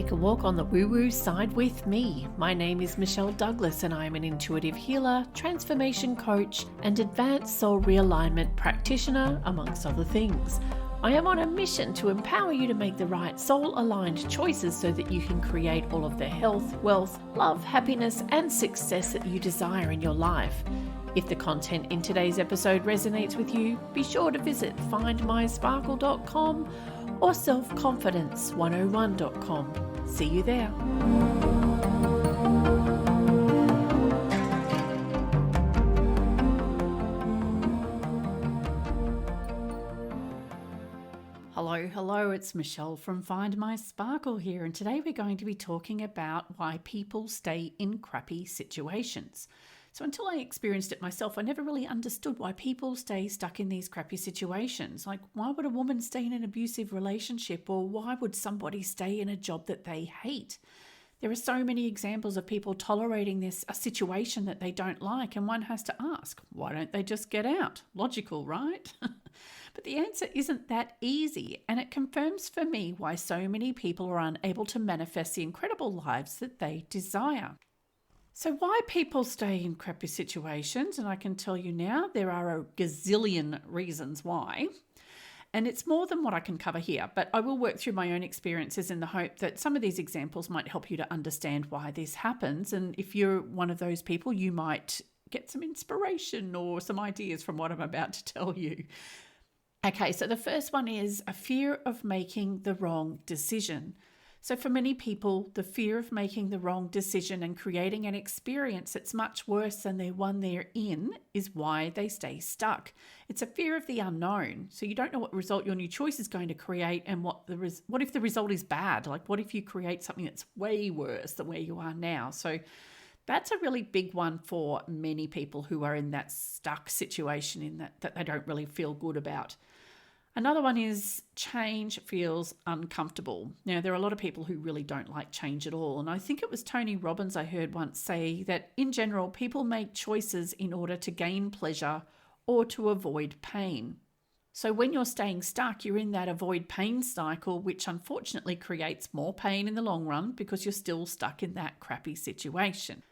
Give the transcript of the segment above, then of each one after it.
take a walk on the woo-woo side with me. My name is Michelle Douglas and I'm an intuitive healer, transformation coach, and advanced soul realignment practitioner, amongst other things. I am on a mission to empower you to make the right soul-aligned choices so that you can create all of the health, wealth, love, happiness, and success that you desire in your life. If the content in today's episode resonates with you, be sure to visit findmysparkle.com or selfconfidence101.com. See you there. Hello, it's Michelle from Find My Sparkle here, and today we're going to be talking about why people stay in crappy situations. So until I experienced it myself, I never really understood why people stay stuck in these crappy situations. Like, why would a woman stay in an abusive relationship, or why would somebody stay in a job that they hate? There are so many examples of people tolerating a situation that they don't like, and one has to ask, why don't they just get out? Logical, right? But the answer isn't that easy, and it confirms for me why so many people are unable to manifest the incredible lives that they desire. So why people stay in crappy situations, and I can tell you now, there are a gazillion reasons why. And it's more than what I can cover here, but I will work through my own experiences in the hope that some of these examples might help you to understand why this happens. And if you're one of those people, you might get some inspiration or some ideas from what I'm about to tell you. Okay, so the first one is a fear of making the wrong decision. So for many people, the fear of making the wrong decision and creating an experience that's much worse than the one they're in is why they stay stuck. It's a fear of the unknown. So you don't know what result your new choice is going to create, and what if the result is bad? Like, what if you create something that's way worse than where you are now? So that's a really big one for many people who are in that stuck situation, in that they don't really feel good about. Another one is change feels uncomfortable. Now, there are a lot of people who really don't like change at all. And I think it was Tony Robbins I heard once say that in general, people make choices in order to gain pleasure or to avoid pain. So when you're staying stuck, you're in that avoid pain cycle, which unfortunately creates more pain in the long run because you're still stuck in that crappy situation.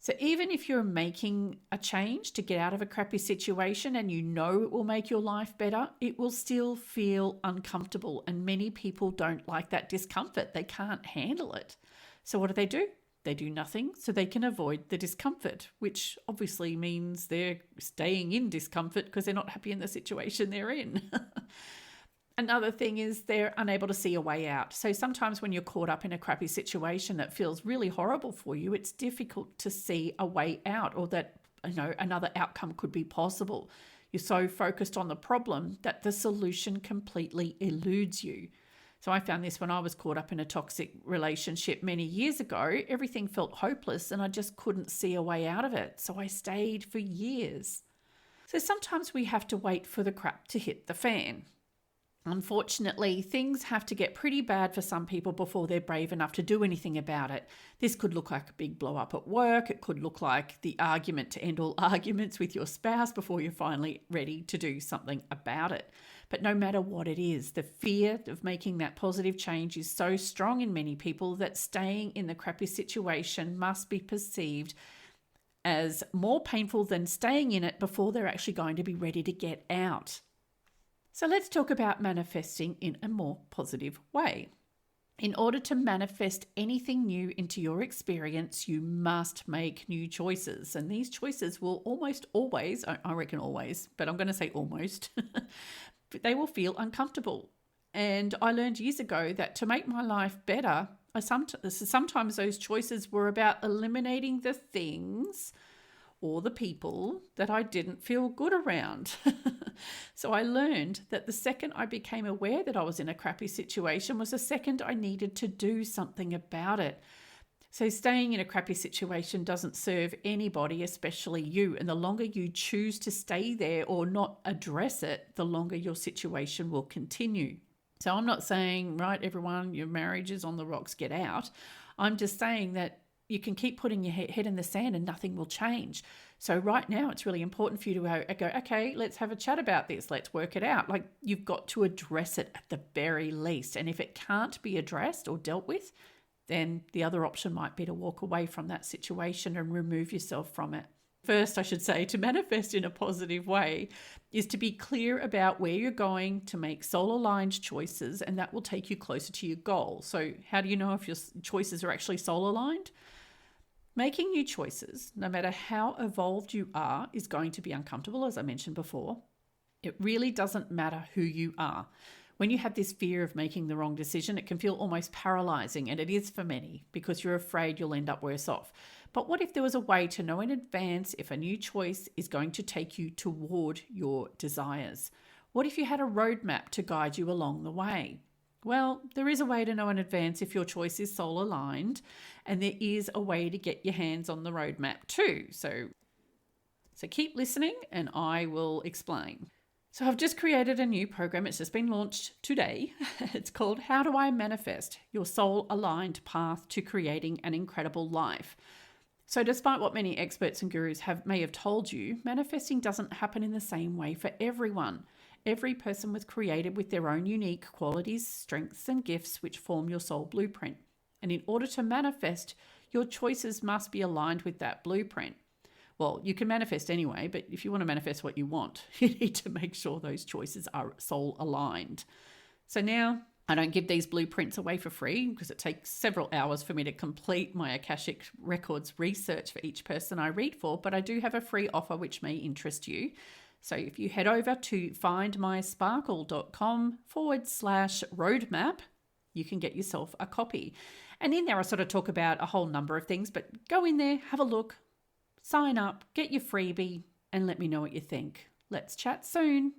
So even if you're making a change to get out of a crappy situation and you know it will make your life better, it will still feel uncomfortable. And many people don't like that discomfort. They can't handle it. So what do? They do nothing so they can avoid the discomfort, which obviously means they're staying in discomfort because they're not happy in the situation they're in. Another thing is they're unable to see a way out. So sometimes when you're caught up in a crappy situation that feels really horrible for you, it's difficult to see a way out, or that, another outcome could be possible. You're so focused on the problem that the solution completely eludes you. So I found this when I was caught up in a toxic relationship many years ago. Everything felt hopeless and I just couldn't see a way out of it. So I stayed for years. So sometimes we have to wait for the crap to hit the fan. Unfortunately, things have to get pretty bad for some people before they're brave enough to do anything about it. This could look like a big blow up at work. It could look like the argument to end all arguments with your spouse before you're finally ready to do something about it. But no matter what it is, the fear of making that positive change is so strong in many people that staying in the crappy situation must be perceived as more painful than staying in it before they're actually going to be ready to get out. So let's talk about manifesting in a more positive way. In order to manifest anything new into your experience, you must make new choices. And these choices will almost always, I reckon always, but I'm going to say almost, they will feel uncomfortable. And I learned years ago that to make my life better, sometimes those choices were about eliminating the things or the people that I didn't feel good around. So I learned that the second I became aware that I was in a crappy situation was the second I needed to do something about it. So staying in a crappy situation doesn't serve anybody, especially you. And the longer you choose to stay there or not address it, the longer your situation will continue. So I'm not saying, right, everyone, your marriage is on the rocks, get out. I'm just saying that you can keep putting your head in the sand and nothing will change. So right now it's really important for you to go, okay, let's have a chat about this. Let's work it out. Like, you've got to address it at the very least. And if it can't be addressed or dealt with, then the other option might be to walk away from that situation and remove yourself from it. First, I should say, to manifest in a positive way is to be clear about where you're going, to make soul-aligned choices, and that will take you closer to your goal. So how do you know if your choices are actually soul-aligned? Making new choices, no matter how evolved you are, is going to be uncomfortable, as I mentioned before. It really doesn't matter who you are. When you have this fear of making the wrong decision, it can feel almost paralyzing, and it is for many, because you're afraid you'll end up worse off. But what if there was a way to know in advance if a new choice is going to take you toward your desires? What if you had a roadmap to guide you along the way? Well, there is a way to know in advance if your choice is soul aligned, and there is a way to get your hands on the roadmap too. So keep listening and I will explain. So I've just created a new program. It's just been launched today. It's called How Do I Manifest? Your Soul Aligned Path to Creating an Incredible Life. So despite what many experts and gurus may have told you, manifesting doesn't happen in the same way for everyone. Every person was created with their own unique qualities, strengths, and gifts which form your soul blueprint. And in order to manifest, your choices must be aligned with that blueprint. Well, you can manifest anyway, but if you want to manifest what you want, you need to make sure those choices are soul aligned. So now I don't give these blueprints away for free because it takes several hours for me to complete my Akashic Records research for each person I read for, but I do have a free offer which may interest you. So if you head over to findmysparkle.com/roadmap, you can get yourself a copy. And in there I sort of talk about a whole number of things, but go in there, have a look, sign up, get your freebie, and let me know what you think. Let's chat soon.